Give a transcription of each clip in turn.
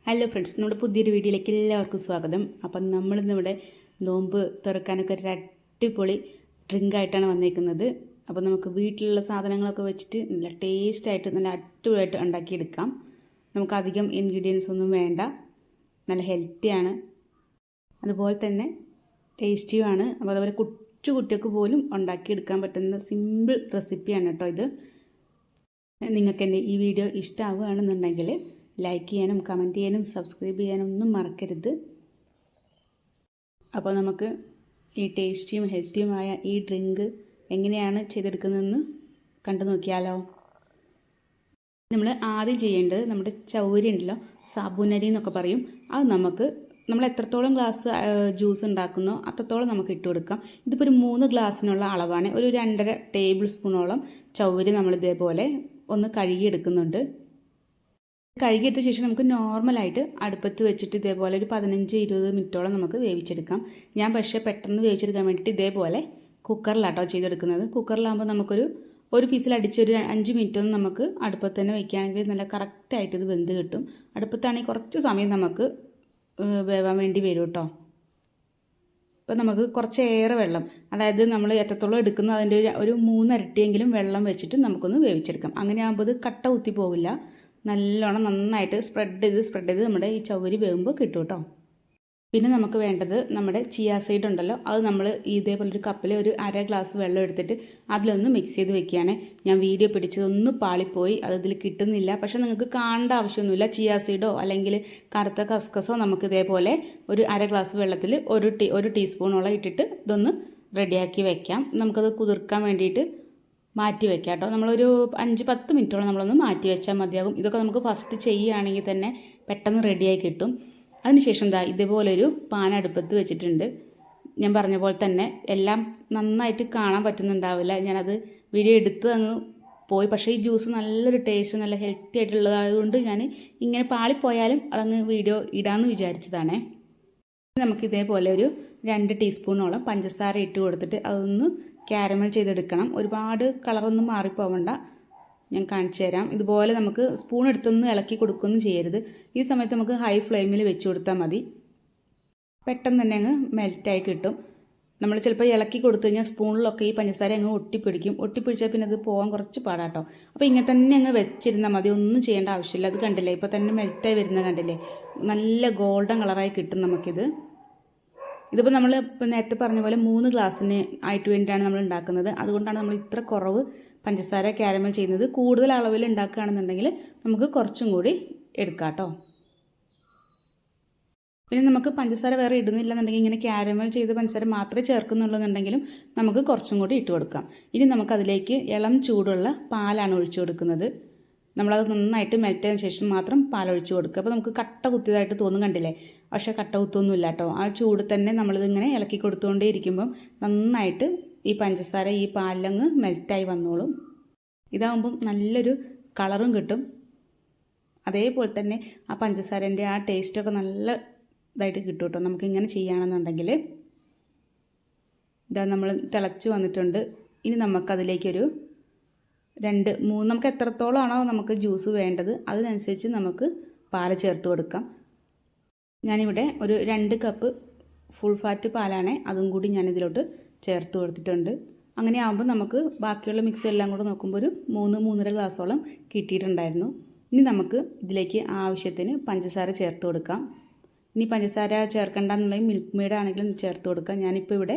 Hello friends, നമ്മുടെ പുതിയൊരു വീഡിയോയിലേക്ക് എല്ലാവർക്കും സ്വാഗതം. അപ്പം നമ്മളിന്നിവിടെ നോമ്പ് തുറക്കാനൊക്കെ ഒരു അടിപൊളി ഡ്രിങ്കായിട്ടാണ് വന്നേക്കുന്നത്. അപ്പോൾ നമുക്ക് വീട്ടിലുള്ള സാധനങ്ങളൊക്കെ വെച്ചിട്ട് നല്ല ടേസ്റ്റായിട്ട് നല്ല അടിപൊളിയായിട്ട് ഉണ്ടാക്കിയെടുക്കാം. നമുക്ക് അധികം ഇൻഗ്രീഡിയൻസ് ഒന്നും വേണ്ട, നല്ല ഹെൽത്തിയാണ്, അതുപോലെ തന്നെ ടേസ്റ്റിയുമാണ്. അപ്പോൾ അതുപോലെ കുട്ടികൾക്ക് പോലും ഉണ്ടാക്കിയെടുക്കാൻ പറ്റുന്ന സിമ്പിൾ റെസിപ്പിയാണ് കേട്ടോ ഇത്. നിങ്ങൾക്ക് എൻ്റെ ഈ വീഡിയോ ഇഷ്ടമാവുകയാണെന്നുണ്ടെങ്കിൽ ലൈക്ക് ചെയ്യാനും കമൻറ്റ് ചെയ്യാനും സബ്സ്ക്രൈബ് ചെയ്യാനും ഒന്നും മറക്കരുത്. അപ്പോൾ നമുക്ക് ഈ ടേസ്റ്റിയും ഹെൽത്തിയുമായ ഈ ഡ്രിങ്ക് എങ്ങനെയാണ് ചെയ്തെടുക്കുന്നതെന്ന് കണ്ടു നോക്കിയാലോ. നമ്മൾ ആദ്യം ചെയ്യേണ്ടത് നമ്മുടെ ചൗരി ഉണ്ടല്ലോ, സാബുനരി എന്നൊക്കെ പറയും, അത് നമ്മൾ എത്രത്തോളം ഗ്ലാസ് ജ്യൂസ് ഉണ്ടാക്കുന്നോ അത്രത്തോളം നമുക്ക് ഇട്ട് കൊടുക്കാം. ഇതിപ്പോൾ ഒരു 3 ഗ്ലാസ്സിനുള്ള അളവാണ്. ഒരു 2.5 ടേബിൾ സ്പൂണോളം ചൗരി നമ്മൾ ഇതേപോലെ ഒന്ന് കഴുകിയെടുക്കുന്നുണ്ട്. കഴുകിയെടുത്ത ശേഷം നമുക്ക് നോർമലായിട്ട് അടുപ്പത്ത് വെച്ചിട്ട് ഇതേപോലെ ഒരു 15-20 മിനിറ്റോളം നമുക്ക് വേവിച്ചെടുക്കാം. ഞാൻ പക്ഷേ പെട്ടെന്ന് വേവിച്ചെടുക്കാൻ വേണ്ടിയിട്ട് ഇതേപോലെ കുക്കറിലാട്ടോ ചെയ്തെടുക്കുന്നത്. കുക്കറിലാകുമ്പോൾ ഒരു പീസിൽ അടിച്ചൊരു 5 മിനിറ്റൊന്നും നമുക്ക് അടുപ്പത്ത് തന്നെ വയ്ക്കുകയാണെങ്കിൽ നല്ല കറക്റ്റായിട്ട് ഇത് വെന്ത് കിട്ടും. അടുപ്പത്താണെങ്കിൽ കുറച്ച് സമയം നമുക്ക് വേവാൻ വേണ്ടി വരും കേട്ടോ. ഇപ്പം നമുക്ക് കുറച്ചേറെ വെള്ളം, അതായത് നമ്മൾ എത്രത്തോളം എടുക്കുന്ന അതിൻ്റെ ഒരു 3 ഇരട്ടിയെങ്കിലും വെള്ളം വെച്ചിട്ട് നമുക്കൊന്ന് വേവിച്ചെടുക്കാം. അങ്ങനെ ആകുമ്പോൾ ഇത് കട്ട കുത്തി പോവില്ല. നല്ലോണം നന്നായിട്ട് സ്പ്രെഡ് ചെയ്ത് നമ്മുടെ ഈ ചൗരി വേകുമ്പോൾ കിട്ടും കേട്ടോ. പിന്നെ നമുക്ക് വേണ്ടത് നമ്മുടെ ചിയ സീഡ് ഉണ്ടല്ലോ, അത് നമ്മൾ ഇതേപോലെ ഒരു കപ്പിൽ ഒരു 1/2 ഗ്ലാസ് വെള്ളം എടുത്തിട്ട് അതിലൊന്ന് മിക്സ് ചെയ്ത് വെക്കുകയാണ്. ഞാൻ വീഡിയോ പിടിച്ചതൊന്ന് പാളിപ്പോയി, അത് ഇതിൽ കിട്ടുന്നില്ല. പക്ഷേ നിങ്ങൾക്ക് കാണേണ്ട ആവശ്യമൊന്നുമില്ല. ചിയ സീഡോ അല്ലെങ്കിൽ കറുത്ത കസ്കസോ നമുക്ക് ഇതേപോലെ ഒരു 1/2 ഗ്ലാസ് വെള്ളത്തിൽ ഒരു ടീസ്പൂണോളം ഇട്ടിട്ട് ഇതൊന്ന് റെഡിയാക്കി വെക്കാം. നമുക്കത് കുതിർക്കാൻ വേണ്ടിയിട്ട് മാറ്റി വെക്കാം കേട്ടോ. നമ്മളൊരു 5-10 മിനിറ്റോളം നമ്മളൊന്ന് മാറ്റി വെച്ചാൽ മതിയാകും. ഇതൊക്കെ നമുക്ക് ഫസ്റ്റ് ചെയ്യുകയാണെങ്കിൽ തന്നെ പെട്ടെന്ന് റെഡിയായി കിട്ടും. അതിനുശേഷം ഇതേപോലൊരു പാൻ അടുപ്പത്ത് വെച്ചിട്ടുണ്ട്. ഞാൻ പറഞ്ഞ പോലെ തന്നെ എല്ലാം നന്നായിട്ട് കാണാൻ പറ്റുന്നുണ്ടാവില്ല, ഞാനത് വീഡിയോ എടുത്ത് അങ്ങ് പോയി. പക്ഷേ ഈ ജ്യൂസ് നല്ലൊരു ടേസ്റ്റ്, നല്ല ഹെൽത്തി ആയിട്ടുള്ളതായതുകൊണ്ട് ഞാൻ ഇങ്ങനെ പാളിപ്പോയാലും അതങ്ങ് വീഡിയോ ഇടാമെന്ന് വിചാരിച്ചതാണേ. നമുക്കിതേപോലെ ഒരു 2 ടീസ്പൂണോളം പഞ്ചസാര ഇട്ട് കൊടുത്തിട്ട് അതൊന്ന് കാരമൽ ചെയ്തെടുക്കണം. ഒരുപാട് കളറൊന്നും മാറിപ്പോവണ്ട, ഞാൻ കാണിച്ചു തരാം. ഇതുപോലെ നമുക്ക് സ്പൂൺ എടുത്തൊന്നും ഇളക്കി കൊടുക്കുകയൊന്നും ചെയ്യരുത്. ഈ സമയത്ത് നമുക്ക് ഹൈ ഫ്ലെയിമിൽ വെച്ച് കൊടുത്താൽ മതി. പെട്ടെന്ന് തന്നെ അങ്ങ് മെൽറ്റായി കിട്ടും. നമ്മൾ ചിലപ്പോൾ ഇളക്കി കൊടുത്തു കഴിഞ്ഞാൽ സ്പൂണിലൊക്കെ ഈ പഞ്ചസാര അങ്ങ് ഒട്ടിപ്പിടിച്ചാൽ പിന്നെ അത് പോകാൻ കുറച്ച് പാടാട്ടോ. അപ്പോൾ ഇങ്ങനെ തന്നെ അങ്ങ് വെച്ചിരുന്നാൽ മതി, ഒന്നും ചെയ്യേണ്ട ആവശ്യമില്ല. അത് കണ്ടില്ലേ, ഇപ്പോൾ തന്നെ മെൽറ്റായി വരുന്നത് കണ്ടില്ലേ, നല്ല ഗോൾഡൻ കളറായി കിട്ടും നമുക്കിത്. ഇതിപ്പോൾ നമ്മൾ നേരത്തെ പറഞ്ഞ പോലെ 3 ഗ്ലാസ്സിന് ആയിട്ട് വേണ്ടിയിട്ടാണ് നമ്മൾ ഉണ്ടാക്കുന്നത്. അതുകൊണ്ടാണ് നമ്മൾ ഇത്ര കുറവ് പഞ്ചസാര കാരമൽ ചെയ്യുന്നത്. കൂടുതൽ അളവിൽ ഉണ്ടാക്കുകയാണെന്നുണ്ടെങ്കിൽ നമുക്ക് കുറച്ചും കൂടി എടുക്കാം കേട്ടോ. പിന്നെ നമുക്ക് പഞ്ചസാര വേറെ ഇടുന്നില്ലെന്നുണ്ടെങ്കിൽ ഇങ്ങനെ കാരമൽ ചെയ്ത് പഞ്ചസാര മാത്രമേ ചേർക്കുന്നുള്ളൂന്നുണ്ടെങ്കിലും നമുക്ക് കുറച്ചും കൂടി ഇട്ട് കൊടുക്കാം. ഇനി നമുക്കതിലേക്ക് ഇളം ചൂടുള്ള പാലാണ് ഒഴിച്ചു കൊടുക്കുന്നത്. നമ്മളത് നന്നായിട്ട് മെൽറ്റ് ചെയ്തതിന് ശേഷം മാത്രം പാലൊഴിച്ച് കൊടുക്കുക. അപ്പോൾ നമുക്ക് കട്ട കുത്തിയതായിട്ട് തോന്നും, കണ്ടില്ലേ, പക്ഷേ കട്ട കുത്തൊന്നുമില്ല കേട്ടോ. ആ ചൂട് തന്നെ നമ്മളിതിങ്ങനെ ഇളക്കി കൊടുത്തുകൊണ്ടേ ഇരിക്കുമ്പം നന്നായിട്ട് ഈ പഞ്ചസാര ഈ പാലിലങ്ങ് മെൽറ്റായി വന്നോളും. ഇതാകുമ്പം നല്ലൊരു കളറും കിട്ടും. അതേപോലെ തന്നെ ആ പഞ്ചസാരൻ്റെ ആ ടേസ്റ്റൊക്കെ നല്ല ഇതായിട്ട് കിട്ടും കേട്ടോ നമുക്കിങ്ങനെ ചെയ്യുകയാണെന്നുണ്ടെങ്കിൽ. ഇതാ നമ്മൾ തിളച്ച് വന്നിട്ടുണ്ട്. ഇനി നമുക്കതിലേക്കൊരു 2-3 നമുക്ക് എത്രത്തോളമാണോ നമുക്ക് ജ്യൂസ് വേണ്ടത് അതിനനുസരിച്ച് നമുക്ക് പാല് ചേർത്ത് കൊടുക്കാം. ഞാനിവിടെ ഒരു 2 കപ്പ് ഫുൾ ഫാറ്റ് പാലാണ്, അതും കൂടി ഞാനിതിലോട്ട് ചേർത്ത് കൊടുത്തിട്ടുണ്ട്. അങ്ങനെ ആകുമ്പോൾ നമുക്ക് ബാക്കിയുള്ള മിക്സ് എല്ലാം കൂടെ നോക്കുമ്പോൾ ഒരു 3-3.5 ഗ്ലാസോളം കിട്ടിയിട്ടുണ്ടായിരുന്നു. ഇനി നമുക്ക് ഇതിലേക്ക് ആവശ്യത്തിന് പഞ്ചസാര ചേർത്ത് കൊടുക്കാം. ഇനി പഞ്ചസാര ചേർക്കേണ്ടെന്നുണ്ടെങ്കിൽ മിൽക്ക് മെയ്ഡ് ആണെങ്കിലും ചേർത്ത് കൊടുക്കാം. ഞാനിപ്പോൾ ഇവിടെ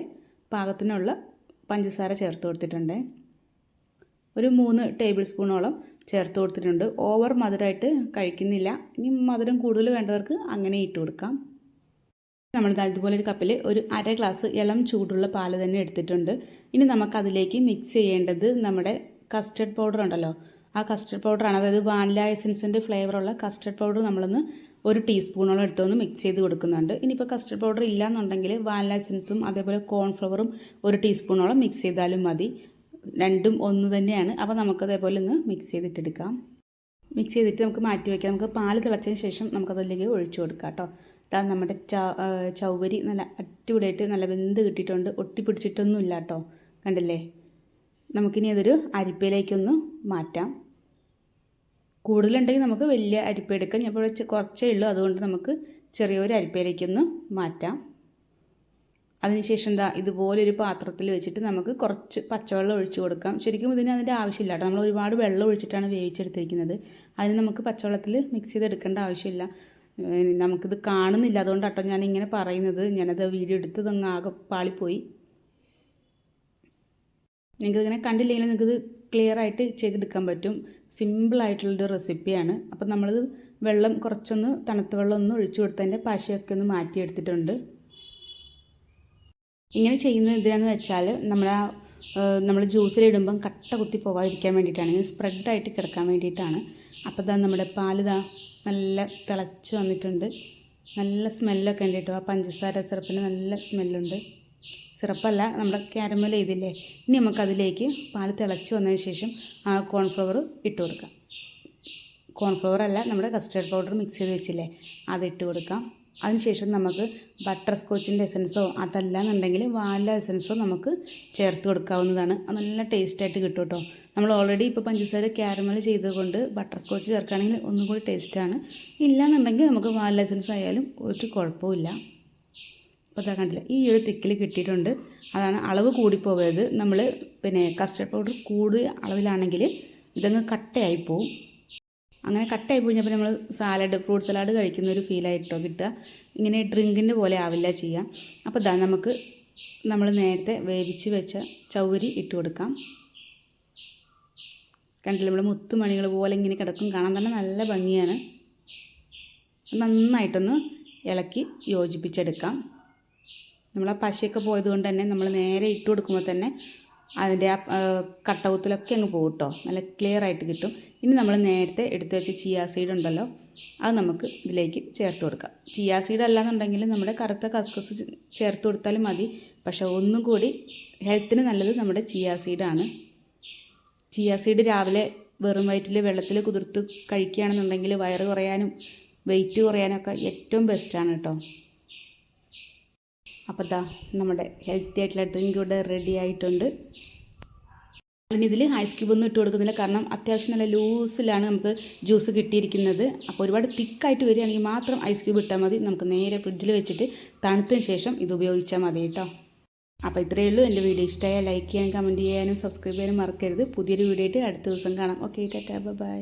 പാകത്തിനുള്ള പഞ്ചസാര ചേർത്ത് കൊടുത്തിട്ടുണ്ട്. ഒരു 3 ടേബിൾ സ്പൂണോളം ചേർത്ത് കൊടുത്തിട്ടുണ്ട്. ഓവർ മധുരമായിട്ട് കഴിക്കുന്നില്ല. ഇനി മധുരം കൂടുതൽ വേണ്ടവർക്ക് അങ്ങനെ ഇട്ട് കൊടുക്കാം. നമ്മൾ ഇതുപോലെ ഒരു കപ്പിൽ ഒരു 1/2 ഗ്ലാസ് ഇളം ചൂടുള്ള പാല് തന്നെ എടുത്തിട്ടുണ്ട്. ഇനി നമുക്കതിലേക്ക് മിക്സ് ചെയ്യേണ്ടത് നമ്മുടെ കസ്റ്റർഡ് പൗഡർ ഉണ്ടല്ലോ, ആ കസ്റ്റർഡ് പൗഡറാണ്. അതായത് വാനില എസൻസിൻ്റെ ഫ്ലേവറുള്ള കസ്റ്റർഡ് പൗഡർ നമ്മളൊന്ന് 1 ടീസ്പൂണോളം എടുത്തൊന്ന് മിക്സ് ചെയ്ത് കൊടുക്കുന്നുണ്ട്. ഇനിയിപ്പോൾ കസ്റ്റർഡ് പൗഡർ ഇല്ലയെന്നുണ്ടെങ്കിൽ വാനില എസൻസും അതേപോലെ കോൺഫ്ലവറും 1 ടീസ്പൂണോളം മിക്സ് ചെയ്താലും മതി. രണ്ടും ഒന്ന് തന്നെയാണ്. അപ്പോൾ നമുക്കതേപോലെ ഒന്ന് മിക്സ് ചെയ്തിട്ടെടുക്കാം. മിക്സ് ചെയ്തിട്ട് നമുക്ക് മാറ്റി വയ്ക്കാം. നമുക്ക് പാല് തിളച്ചതിന് ശേഷം നമുക്കതിലേക്ക് ഒഴിച്ചു കൊടുക്കാം കേട്ടോ. അതാ നമ്മുടെ ചൗവരി നല്ല അടിപൊളിയായിട്ട് നല്ല വെന്ത് കിട്ടിയിട്ടുണ്ട്, ഒട്ടിപ്പിടിച്ചിട്ടൊന്നും ഇല്ല കേട്ടോ, കണ്ടില്ലേ. നമുക്കിനി അതൊരു അരിപ്പയിലേക്കൊന്ന് മാറ്റാം. കൂടുതലുണ്ടെങ്കിൽ നമുക്ക് വലിയ അരിപ്പ എടുക്കാം. ഞാൻ ഇപ്പോൾ കുറച്ചേ ഉള്ളൂ, അതുകൊണ്ട് നമുക്ക് ചെറിയൊരു അരിപ്പയിലേക്കൊന്ന് മാറ്റാം. അതിനുശേഷം ഇതുപോലൊരു പാത്രത്തിൽ വെച്ചിട്ട് നമുക്ക് കുറച്ച് പച്ചവെള്ളം ഒഴിച്ച് കൊടുക്കാം. ശരിക്കും അതിൻ്റെ ആവശ്യമില്ല കേട്ടോ, നമ്മൾ ഒരുപാട് വെള്ളം ഒഴിച്ചിട്ടാണ് വേവിച്ചെടുത്തിരിക്കുന്നത്. അതിന് നമുക്ക് പച്ചവെള്ളത്തിൽ മിക്സ് ചെയ്തെടുക്കേണ്ട ആവശ്യമില്ല. നമുക്കിത് കാണുന്നില്ല, അതുകൊണ്ടാട്ടോ ഞാനിങ്ങനെ പറയുന്നത്. ഞാനത് വീഡിയോ എടുത്തത് അങ്ങ് ആകെ പാളിപ്പോയി. നിങ്ങൾക്കിങ്ങനെ കണ്ടില്ലെങ്കിൽ നിങ്ങൾക്കിത് ക്ലിയർ ആയിട്ട് ചെയ്തെടുക്കാൻ പറ്റും. സിമ്പിളായിട്ടുള്ളൊരു റെസിപ്പിയാണ്. അപ്പം നമ്മളിത് വെള്ളം കുറച്ചൊന്ന് തണുത്ത വെള്ളം ഒന്ന് ഒഴിച്ചു കൊടുത്തതിൻ്റെ പശയൊക്കെ ഒന്ന് മാറ്റിയെടുത്തിട്ടുണ്ട്. ഇങ്ങനെ ചെയ്യുന്നത് എന്തിനാണെന്ന് വെച്ചാൽ നമ്മൾ ജ്യൂസിലിടുമ്പം കട്ട കുത്തി പോകാതിരിക്കാൻ വേണ്ടിയിട്ടാണ്, ഇങ്ങനെ സ്പ്രെഡായിട്ട് കിടക്കാൻ വേണ്ടിയിട്ടാണ്. അപ്പോൾ നമ്മുടെ പാൽ നല്ല തിളച്ച് വന്നിട്ടുണ്ട്. നല്ല സ്മെല്ലൊക്കെ ഉണ്ട് കേട്ടോ. ആ പഞ്ചസാര സിറപ്പിന് നല്ല സ്മെല്ലുണ്ട്. സിറപ്പല്ല, നമ്മുടെ കാരമൽ ചെയ്തില്ലേ. ഇനി നമുക്കതിലേക്ക് പാൽ തിളച്ച് വന്നതിന് ശേഷം ആ കോൺഫ്ലവർ ഇട്ട് കൊടുക്കാം. കോൺഫ്ലവർ അല്ല, നമ്മുടെ കസ്റ്റർഡ് പൗഡർ മിക്സ് ചെയ്ത് വെച്ചില്ലേ, അതിട്ട് കൊടുക്കാം. അതിനുശേഷം നമുക്ക് ബട്ടർ സ്കോച്ചിൻ്റെ എസൻസോ അതല്ലാന്നുണ്ടെങ്കിൽ വാനില എസൻസോ നമുക്ക് ചേർത്ത് കൊടുക്കാവുന്നതാണ്. അത് നല്ല ടേസ്റ്റായിട്ട് കിട്ടും കേട്ടോ. നമ്മൾ ഓൾറെഡി ഇപ്പോൾ പഞ്ചസാര കാരമൽ ചെയ്തുകൊണ്ട് ബട്ടർ സ്കോച്ച് ചേർക്കുകയാണെങ്കിൽ ഒന്നും കൂടി ടേസ്റ്റാണ്. ഇല്ലയെന്നുണ്ടെങ്കിൽ നമുക്ക് വാനില എസൻസ് ആയാലും ഒരു കുഴപ്പമില്ല. അപ്പോൾ കണ്ടില്ല, ഈ ഒരു തിക്കിൽ കിട്ടിയിട്ടുണ്ട്. അതാണ് അളവ് കൂടിപ്പോകരുത്. നമ്മൾ കസ്റ്റർഡ് പൗഡർ കൂടുതൽ അളവിലാണെങ്കിൽ ഇതങ്ങ് കട്ടയായി പോവും. അങ്ങനെ കട്ടായി കഴിഞ്ഞപ്പോൾ നമ്മൾ ഫ്രൂട്ട് സലാഡ് കഴിക്കുന്ന ഒരു ഫീലായിട്ടോ കിട്ടുക. ഇങ്ങനെ ഡ്രിങ്കിൻ്റെ പോലെ ആവില്ല ചെയ്യാം. അപ്പോൾ നമുക്ക് നമ്മൾ നേരത്തെ വേവിച്ച് വെച്ച ചൗവരി ഇട്ട് കൊടുക്കാം. കണ്ടില്ല, നമ്മൾ മുത്തുമണികൾ പോലെ ഇങ്ങനെ കിടക്കും, കാണാൻ തന്നെ നല്ല ഭംഗിയാണ്. നന്നായിട്ടൊന്ന് ഇളക്കി യോജിപ്പിച്ചെടുക്കാം. നമ്മൾ ആ പശയൊക്കെ പോയതുകൊണ്ട് തന്നെ നമ്മൾ നേരെ ഇട്ട് കൊടുക്കുമ്പോൾ തന്നെ അതിൻ്റെ ആ കട്ടകുത്തിലൊക്കെ അങ്ങ് പോകും കേട്ടോ. നല്ല ക്ലിയർ ആയിട്ട് കിട്ടും. ഇനി നമ്മൾ നേരത്തെ എടുത്ത് വെച്ച ചിയാ സീഡ് ഉണ്ടല്ലോ, അത് നമുക്ക് ഇതിലേക്ക് ചേർത്ത് കൊടുക്കാം. ചിയാ സീഡ് അല്ലാന്നുണ്ടെങ്കിൽ നമ്മുടെ കറുത്ത കസ്കസ് ചേർത്ത് കൊടുത്താലും മതി. പക്ഷേ ഒന്നും കൂടി ഹെൽത്തിന് നല്ലത് നമ്മുടെ ചിയാ സീഡാണ്. ചിയാ സീഡ് രാവിലെ വെറും വയറ്റിൽ വെള്ളത്തിൽ കുതിർത്ത് കഴിക്കുകയാണെന്നുണ്ടെങ്കിൽ വയറ് കുറയാനും വെയിറ്റ് കുറയാനും ഒക്കെ ഏറ്റവും ബെസ്റ്റാണ് കേട്ടോ. അപ്പോൾ നമ്മുടെ ഹെൽത്തി ആയിട്ടുള്ള ഡ്രിങ്ക് ഇവിടെ റെഡി ആയിട്ടുണ്ട്. ഇനി ഇതിൽ ഐസ് ക്യൂബ് ഒന്നും ഇട്ട് കൊടുക്കുന്നില്ല, കാരണം അത്യാവശ്യം നല്ല ലൂസിലാണ് നമുക്ക് ജ്യൂസ് കിട്ടിയിരിക്കുന്നത്. അപ്പോൾ ഒരുപാട് തിക്കായിട്ട് വരികയാണെങ്കിൽ മാത്രം ഐസ് ക്യൂബ് ഇട്ടാൽ മതി. നമുക്ക് നേരെ ഫ്രിഡ്ജിൽ വെച്ചിട്ട് തണുത്തതിന് ശേഷം ഇത് ഉപയോഗിച്ചാൽ മതി കേട്ടോ. അപ്പോൾ ഇത്രയേ ഉള്ളൂ. എൻ്റെ വീഡിയോ ഇഷ്ടമായാൽ ലൈക്ക് ചെയ്യാനും കമൻറ്റ് ചെയ്യാനും സബ്സ്ക്രൈബ് ചെയ്യാനും മറക്കരുത്. പുതിയൊരു വീഡിയോ ആയിട്ട് അടുത്ത ദിവസം കാണാം. ഓക്കെ, ടാറ്റാ, ബൈ.